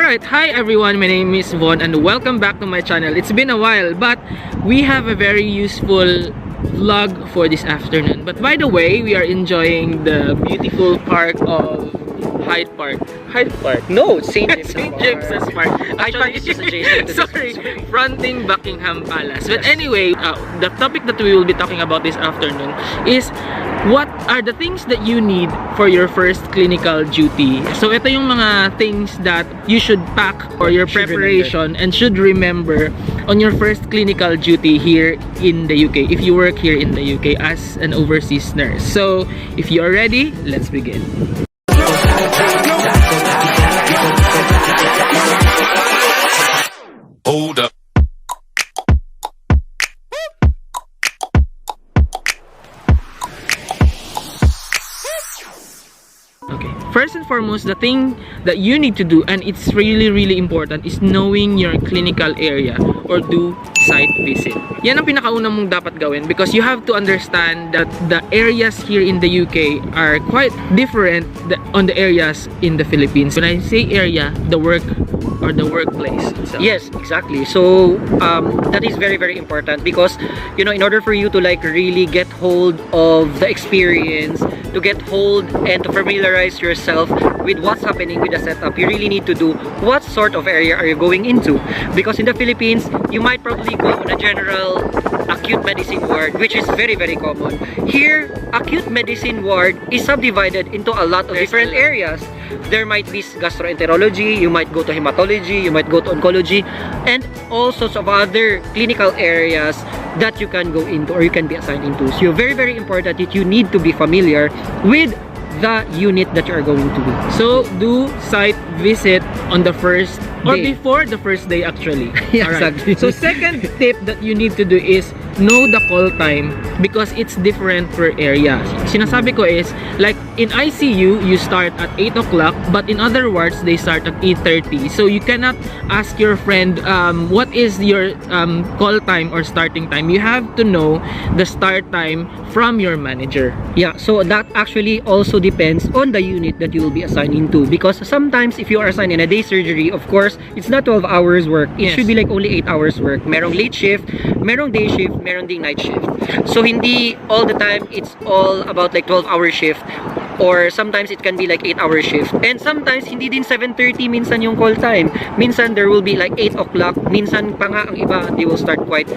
Alright, hi everyone, my name is Von and welcome back to my channel. It's been a while, but we have a very useful vlog for this afternoon. But by the way, we are enjoying the beautiful park of Hyde Park. Hyde Park? No, St. James's Park. Hyde Park is just adjacent to this. Sorry, fronting Buckingham Palace. But anyway, the topic that we will be talking about this afternoon is what are the things that you need for your first clinical duty. So ito yung mga things that you should pack for your preparation and should remember on your first clinical duty here in the UK, if you work here in the UK as an overseas nurse. So if you are ready, let's begin. Hold up. Okay, first and foremost, the thing that you need to do, and it's really important, is knowing your clinical area or do site visit. Yan ang pinakauna mong dapat gawin because you have to understand that the areas here in the UK are quite different on the areas in the Philippines. When I say area, the work or the workplace itself. Yes, exactly. So that is very important because, you know, in order for you to like really get hold of the experience, to get hold and to familiarize yourself with what's happening with the setup, you really need to do what sort of area are you going into. Because in the Philippines, you might probably go on a general acute medicine ward, which is very common. Here, acute medicine ward is subdivided into a lot of different areas. There might be gastroenterology, you might go to hematology, you might go to oncology, and all sorts of other clinical areas that you can go into or you can be assigned into. So very important that you need to be familiar with the unit that you are going to be. So do site visit on the first or before the first day actually. Yeah, exactly. So second tip that you need to do is know the call time because it's different per area. Sinasabi ko is like in ICU you start at 8 o'clock but in other wards they start at 8:30. So you cannot ask your friend what is your call time or starting time. You have to know the start time from your manager. Yeah, so that actually also depends on the unit that you will be assigned into because sometimes if you are assigned in a day surgery, of course, it's not 12 hours work. It should be like only 8 hours work. Merong late shift, merong day shift, merong ding night shift. So hindi all the time it's all about like 12-hour shift or sometimes it can be like 8-hour shift. And sometimes hindi din 7:30 minsan yung call time. Minsan there will be like 8 o'clock. Minsan pa nga ang iba, they will start quite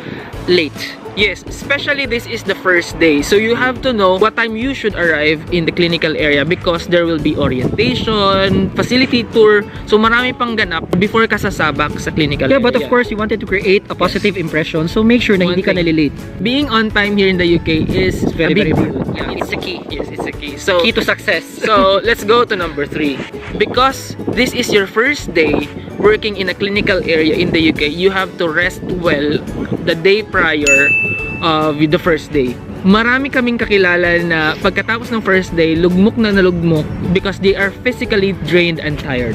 late. Yes, especially this is the first day. So you have to know what time you should arrive in the clinical area because there will be orientation, facility tour. So marami pang ganap before ka sasabak sa clinical area. Yeah, but of course, you wanted to create a positive impression. So make sure na hindi ka nalilate. Being on time here in the UK is very important. Yeah, it's the key. Yes, it's a key. So key to success. So let's go to number 3. Because this is your first day working in a clinical area in the UK, you have to rest well the day prior with the first day. Marami kaming kakilala na pagkatapos ng first day, lugmok na nalugmok because they are physically drained and tired.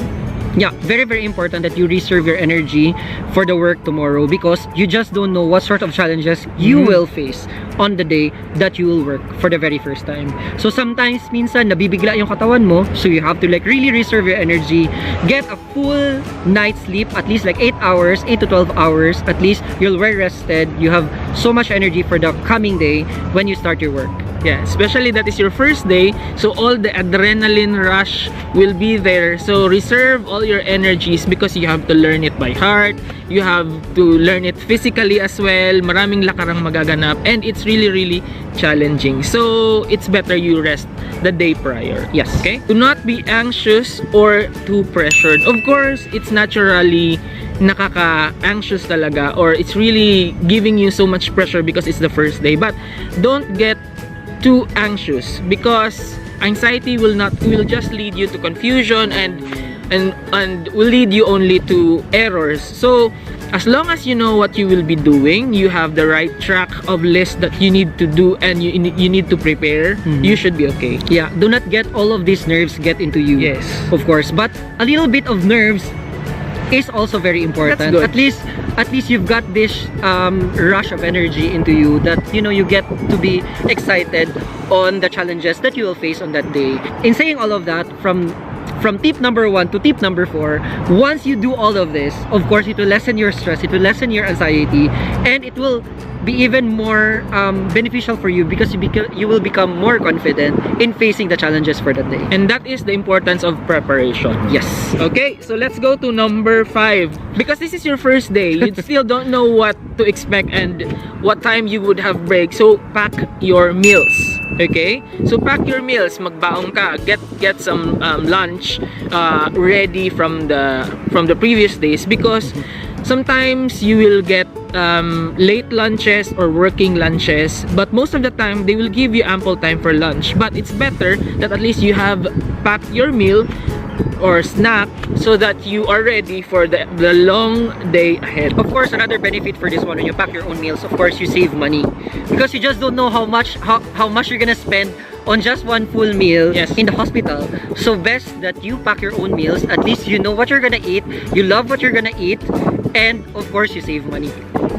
Yeah, very important that you reserve your energy for the work tomorrow because you just don't know what sort of challenges you will face on the day that you will work for the very first time. So sometimes, minsan, nabibigla yung katawan mo, so you have to like really reserve your energy, get a full night's sleep, at least like 8 hours, 8 to 12 hours, at least you're well rested, you have so much energy for the coming day when you start your work. Yeah, especially that is your first day, so all the adrenaline rush will be there. So reserve all your energies because you have to learn it by heart, you have to learn it physically as well. Maraming lakarang magaganap and it's really challenging. So it's better you rest the day prior. Yes. Okay? Do not be anxious or too pressured. Of course, it's naturally nakaka-anxious talaga or it's really giving you so much pressure because it's the first day. But don't get too anxious because anxiety will just lead you to confusion and will lead you only to errors. So as long as you know what you will be doing, you have the right track of list that you need to do and you need to prepare, you should be okay. Yeah, do not get all of these nerves get into you. Yes, of course, but a little bit of nerves is also very important. At least you've got this rush of energy into you that, you know, you get to be excited on the challenges that you will face on that day. In saying all of that, from from tip number 1 to tip number 4, once you do all of this, of course, it will lessen your stress, it will lessen your anxiety, and it will be even more beneficial for you because you will become more confident in facing the challenges for that day. And that is the importance of preparation. Yes. Okay, so let's go to number 5. Because this is your first day, you still don't know what to expect and what time you would have break. So pack your meals. Okay? So pack your meals, magbaong ka, get some lunch ready from the previous days, because sometimes you will get late lunches or working lunches, but most of the time they will give you ample time for lunch. But it's better that at least you have packed your meal or snack so that you are ready for the long day ahead. Of course, another benefit for this one, when you pack your own meals, of course you save money, because you just don't know how much you're gonna spend on just one full meal in the hospital. So best that you pack your own meals. At least you know what you're gonna eat, you love what you're gonna eat, and of course you save money.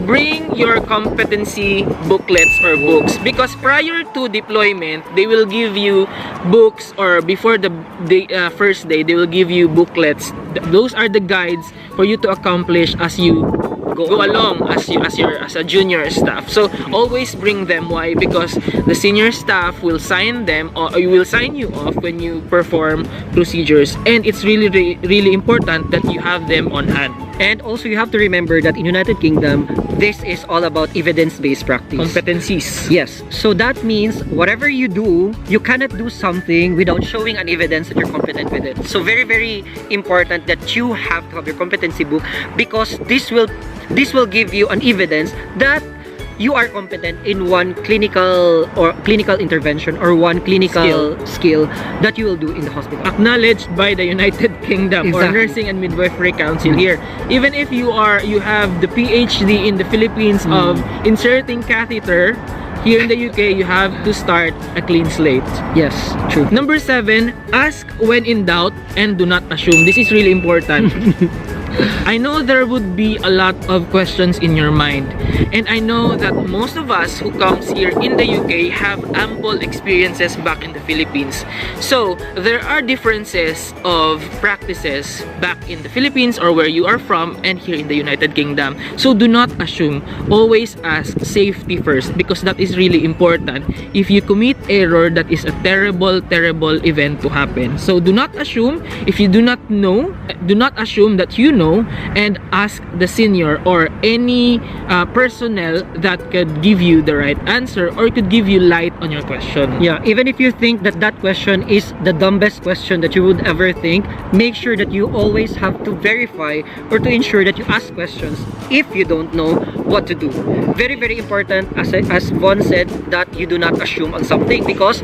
Bring your competency booklets or books, because prior to deployment they will give you books, or before the first day they will give you booklets. Those are the guides for you to accomplish as you go along as a junior staff. So always bring them. Why? Because the senior staff will sign them, or will sign you off when you perform procedures, and it's really important that you have them on hand. And also you have to remember that in United Kingdom, this is all about evidence-based practice. Competencies. Yes. So that means whatever you do, you cannot do something without showing an evidence that you're competent with it. So very, very important that you have to have your competency book, because this will give you an evidence that you are competent in one clinical intervention or one clinical skill that you will do in the hospital. Acknowledged by the United Kingdom or Nursing and Midwifery Council here. Even if you have the PhD in the Philippines of inserting catheter, here in the UK, you have to start a clean slate. Yes, true. Number 7, ask when in doubt and do not assume. This is really important. I know there would be a lot of questions in your mind, and I know that most of us who comes here in the UK have ample experiences back in the Philippines. So there are differences of practices back in the Philippines or where you are from and here in the United Kingdom. So do not assume. Always ask safety first, because that is really important. If you commit error, that is a terrible event to happen. So do not assume. If you do not know, do not assume that you know, and ask the senior or any personnel that could give you the right answer or could give you light on your question. Yeah, even if you think that question is the dumbest question that you would ever think, make sure that you always have to verify or to ensure that you ask questions if you don't know what to do. Very, very important, as Von said, that you do not assume on something, because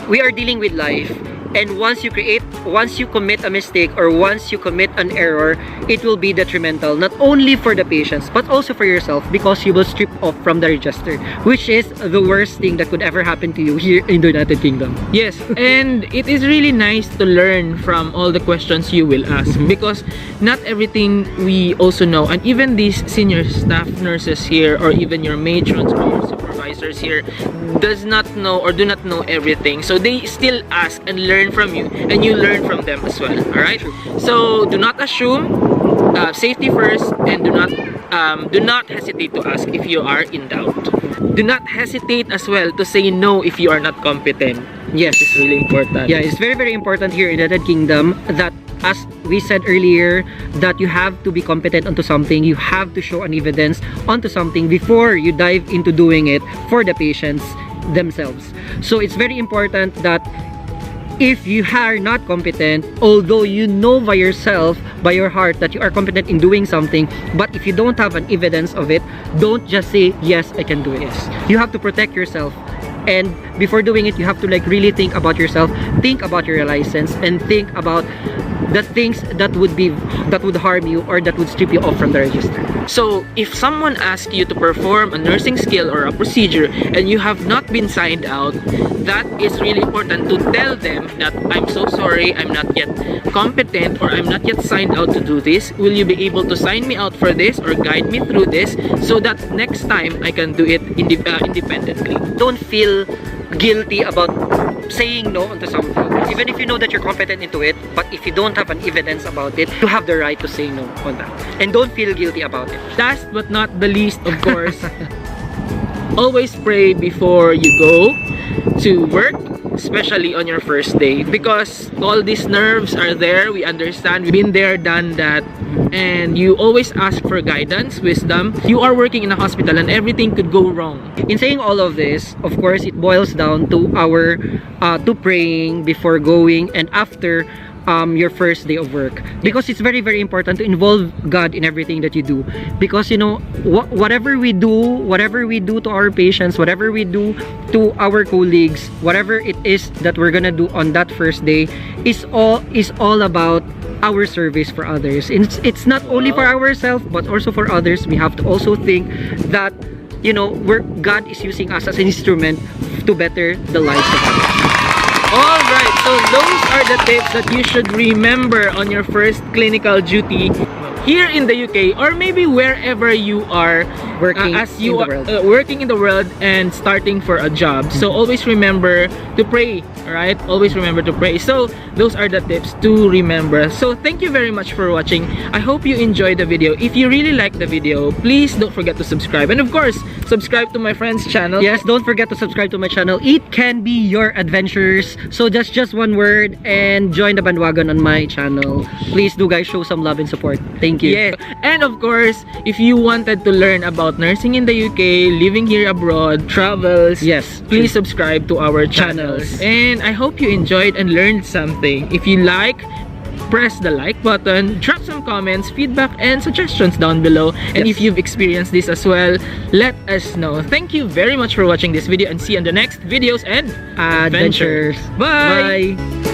we are dealing with life. And once you commit a mistake or once you commit an error, it will be detrimental not only for the patients but also for yourself, because you will strip off from the register, which is the worst thing that could ever happen to you here in the United Kingdom. Yes, and it is really nice to learn from all the questions you will ask, because not everything we also know, and even these senior staff nurses here or even your matrons or your supervisors here does not know or do not know everything. So they still ask and learn from you, and you learn from them as well. Alright? So do not assume, safety first, and do not hesitate to ask if you are in doubt. Do not hesitate as well to say no if you are not competent. Yes, it's really important. Yeah, it's very, very important here in the United Kingdom that, as we said earlier, that you have to be competent onto something. You have to show an evidence onto something before you dive into doing it for the patients themselves. So it's very important that if you are not competent, although you know by yourself, by your heart, that you are competent in doing something, but if you don't have an evidence of it, don't just say, yes, I can do it. Yes. You have to protect yourself. And before doing it, you have to really think about yourself, think about your license, and think about the things that would harm you or that would strip you off from the register. So if someone asks you to perform a nursing skill or a procedure and you have not been signed out, that is really important to tell them that I'm so sorry, I'm not yet competent or I'm not yet signed out to do this. Will you be able to sign me out for this or guide me through this so that next time I can do it independently? Don't feel guilty about saying no onto something. Even if you know that you're competent into it, but if you don't have an evidence about it, you have the right to say no on that. And don't feel guilty about it. Last but not the least, of course, always pray before you go to work, especially on your first day, because all these nerves are there. We understand, we've been there, done that, and you always ask for guidance, wisdom. You are working in a hospital and everything could go wrong. In saying all of this, of course, it boils down to our to praying before going and after your first day of work, because it's very, very important to involve God in everything that you do, because you know, whatever we do to our patients, whatever we do to our colleagues, whatever it is that we're gonna do on that first day is all about our service for others. It's not only for ourselves but also for others. We have to also think that, you know, God is using us as an instrument to better the lives of others. Alright, so those are the tips that you should remember on your first clinical duty here in the UK, or maybe wherever you are Working as you in the are world. working in the world and starting for a job. So always remember to pray, alright? Always remember to pray. So those are the tips to remember. So thank you very much for watching. I hope you enjoyed the video. If you really like the video, please don't forget to subscribe. And of course, subscribe to my friend's channel. Yes, don't forget to subscribe to my channel. It can be your adventures. So just one word, and join the bandwagon on my channel. Please do, guys, show some love and support. Thank you. Yes. And of course, if you wanted to learn about nursing in the UK, living here abroad, travels, Yes, please subscribe to our channels. And I hope you enjoyed and learned something. If you like, press the like button, drop some comments, feedback, and suggestions down below. And Yes. if you've experienced this as well, let us know. Thank you very much for watching this video, and see you in the next videos and Adventures. Bye! Bye.